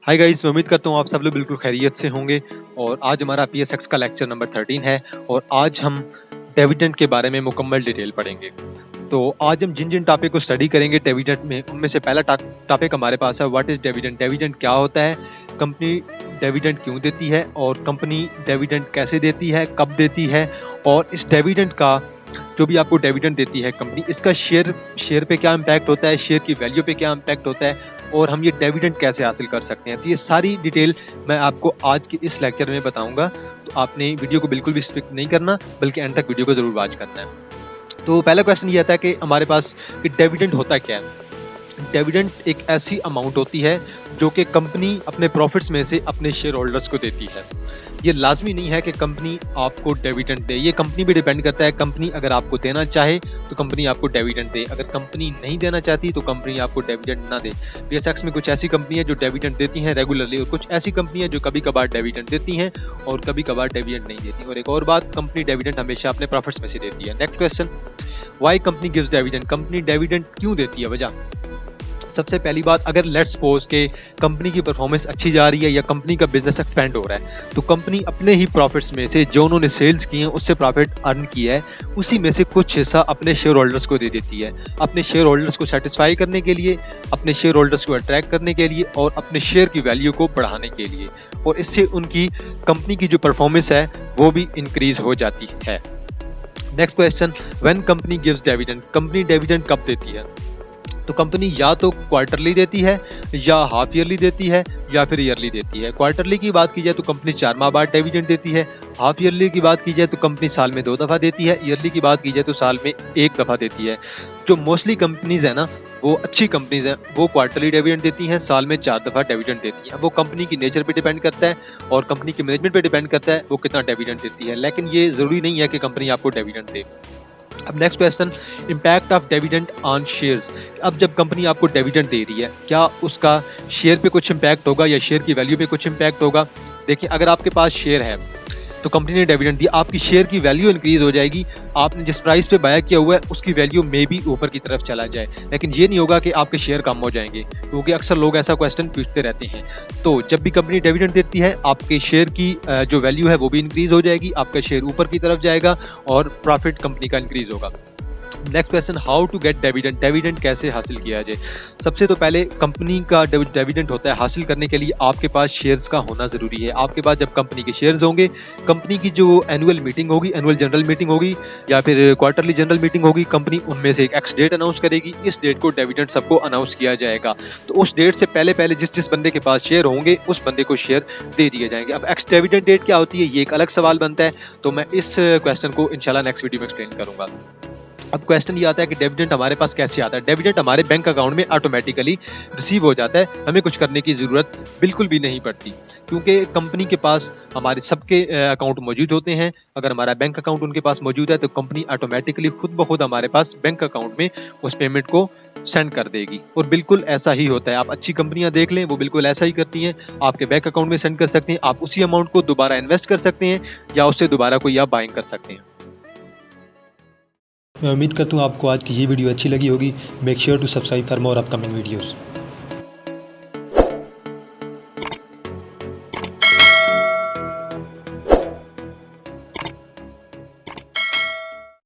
Hi guys, मैं उम्मीद करता हूँ आप सब लोग बिल्कुल खैरियत से होंगे। और आज हमारा पीएसएक्स का लेक्चर नंबर 13 है और आज हम डिविडेंड के बारे में मुकम्मल डिटेल पढ़ेंगे। तो आज हम जिन जिन टॉपिक को स्टडी करेंगे डिविडेंड में, उनमें से पहला टॉपिक हमारे पास है व्हाट इज डिविडेंड। डिविडेंड क्या होता है, कंपनी डिविडेंड क्यों देती है और कंपनी डिविडेंड कैसे देती है, कब देती है, और इस डिविडेंड का जो भी आपको डिविडेंड देती है कंपनी, इसका शेयर पे क्या इम्पैक्ट होता है, शेयर की वैल्यू पे क्या इम्पैक्ट होता है और हम ये डिविडेंड कैसे हासिल कर सकते हैं। तो ये सारी डिटेल मैं आपको आज के इस लेक्चर में बताऊंगा। तो आपने वीडियो को बिल्कुल भी स्किप नहीं करना, बल्कि एंड तक वीडियो को जरूर वॉच करना है। तो पहला क्वेश्चन ये आता है कि हमारे पास कि डिविडेंड होता क्या है। डिविडेंड एक ऐसी अमाउंट होती है जो कि कंपनी अपने प्रॉफिट्स में से अपने शेयर होल्डर्स को देती है। ये लाजमी नहीं है कि कंपनी आपको डिविडेंड दे, ये कंपनी पे डिपेंड करता है। कंपनी अगर आपको देना चाहे तो कंपनी आपको डिविडेंड दे, अगर कंपनी नहीं देना चाहती तो कंपनी आपको डिविडेंड ना दे। पीएसएक्स में कुछ ऐसी कंपनी है जो डिविडेंड देती हैं रेगुलरली और कुछ ऐसी कंपनी है जो कभी कभार डिविडेंड देती हैं और कभी कभार डिविडेंड नहीं देती। और एक और बात, कंपनी डिविडेंड हमेशा अपने प्रॉफिट्स में से देती है। Next question, why company gives dividend. Company dividend क्यों देती है, वजह। सबसे पहली बात, अगर लेट्स सपोज के कंपनी की परफॉर्मेंस अच्छी जा रही है या कंपनी का बिजनेस एक्सपेंड हो रहा है, तो कंपनी अपने ही प्रॉफिट्स में से जो उन्होंने सेल्स किए हैं उससे प्रॉफिट अर्न किया है, उसी में से कुछ हिस्सा अपने शेयर होल्डर्स को दे देती है, अपने शेयर होल्डर्स को सेटिस्फाई करने के लिए, अपने शेयर होल्डर्स को अट्रैक्ट करने के लिए और अपने शेयर की वैल्यू को बढ़ाने के लिए। और इससे उनकी कंपनी की जो परफॉर्मेंस है वो भी इंक्रीज हो जाती है। Next question, when company gives dividend. Company dividend कब देती है? तो कंपनी या तो क्वार्टरली देती है या हाफ ईयरली देती है या फिर ईयरली देती है। क्वार्टरली की बात की जाए तो कंपनी 4 माह बाद डिविडेंड देती है। हाफ ईयरली की बात की जाए तो कंपनी साल में 2 दफ़ा देती है। ईयरली की बात की जाए तो साल में 1 दफ़ा देती है। जो मोस्टली कंपनीज है ना, वो अच्छी कंपनीज हैं, वो क्वार्टरली डिविडेंड देती हैं, साल में 4 दफ़ा डिविडेंड देती हैं। वो कंपनी की नेचर पे डिपेंड करता है और कंपनी के मैनेजमेंट पे डिपेंड करता है वो कितना डिविडेंड देती है, लेकिन ये ज़रूरी नहीं है कि कंपनी आपको डिविडेंड दे। अब next question, impact of dividend on shares. अब जब कंपनी आपको डिविडेंड दे रही है, क्या उसका शेयर पे कुछ इम्पैक्ट होगा या शेयर की वैल्यू पे कुछ इम्पैक्ट होगा? देखिए, अगर आपके पास शेयर है तो कंपनी ने डिविडेंड दिया, आपकी शेयर की वैल्यू इंक्रीज हो जाएगी। आपने जिस प्राइस पे बाय किया हुआ है उसकी वैल्यू में भी ऊपर की तरफ चला जाए, लेकिन ये नहीं होगा कि आपके शेयर कम हो जाएंगे, क्योंकि अक्सर लोग ऐसा क्वेश्चन पूछते रहते हैं। तो जब भी कंपनी डिविडेंड देती है, आपके शेयर की जो वैल्यू है वो भी इंक्रीज हो जाएगी, आपका शेयर ऊपर की तरफ जाएगा और प्रॉफिट कंपनी का इंक्रीज होगा। Next question, how to get dividend. Dividend कैसे हासिल किया जाए? सबसे तो पहले कंपनी का डिविडेंड होता है, हासिल करने के लिए आपके पास शेयर्स का होना जरूरी है। आपके पास जब कंपनी के शेयर्स होंगे, कंपनी की जो एनुअल मीटिंग होगी, एनुअल जनरल मीटिंग होगी या फिर क्वार्टरली जनरल मीटिंग होगी, कंपनी उनमें से एक एक्स डेट अनाउंस करेगी। इस डेट को डिविडेंड सबको अनाउंस किया जाएगा। तो उस डेट से पहले पहले जिस जिस बंदे के पास शेयर होंगे उस बंदे को शेयर दे दिए जाएंगे। अब एक्स डिविडेंड डेट क्या होती है, ये एक अलग सवाल बनता है, तो मैं इस क्वेश्चन को इंशाल्लाह नेक्स्ट वीडियो में एक्सप्लेन करूंगा। अब क्वेश्चन ये आता है कि डिविडेंड हमारे पास कैसे आता है। डिविडेंड हमारे बैंक अकाउंट में ऑटोमेटिकली रिसीव हो जाता है, हमें कुछ करने की ज़रूरत बिल्कुल भी नहीं पड़ती, क्योंकि कंपनी के पास हमारे सबके अकाउंट मौजूद होते हैं। अगर हमारा बैंक अकाउंट उनके पास मौजूद है तो कंपनी ऑटोमेटिकली खुद ब खुद हमारे पास बैंक अकाउंट में उस पेमेंट को सेंड कर देगी। और बिल्कुल ऐसा ही होता है, आप अच्छी कंपनियां देख लें, वो बिल्कुल ऐसा ही करती हैं। आपके बैंक अकाउंट में सेंड कर सकते हैं, आप उसी अमाउंट को दोबारा इन्वेस्ट कर सकते हैं या उससे दोबारा कोई आप बाइंग कर सकते हैं। मैं उम्मीद करता हूँ आपको आज की ये वीडियो अच्छी लगी होगी। Make sure to subscribe for more upcoming videos.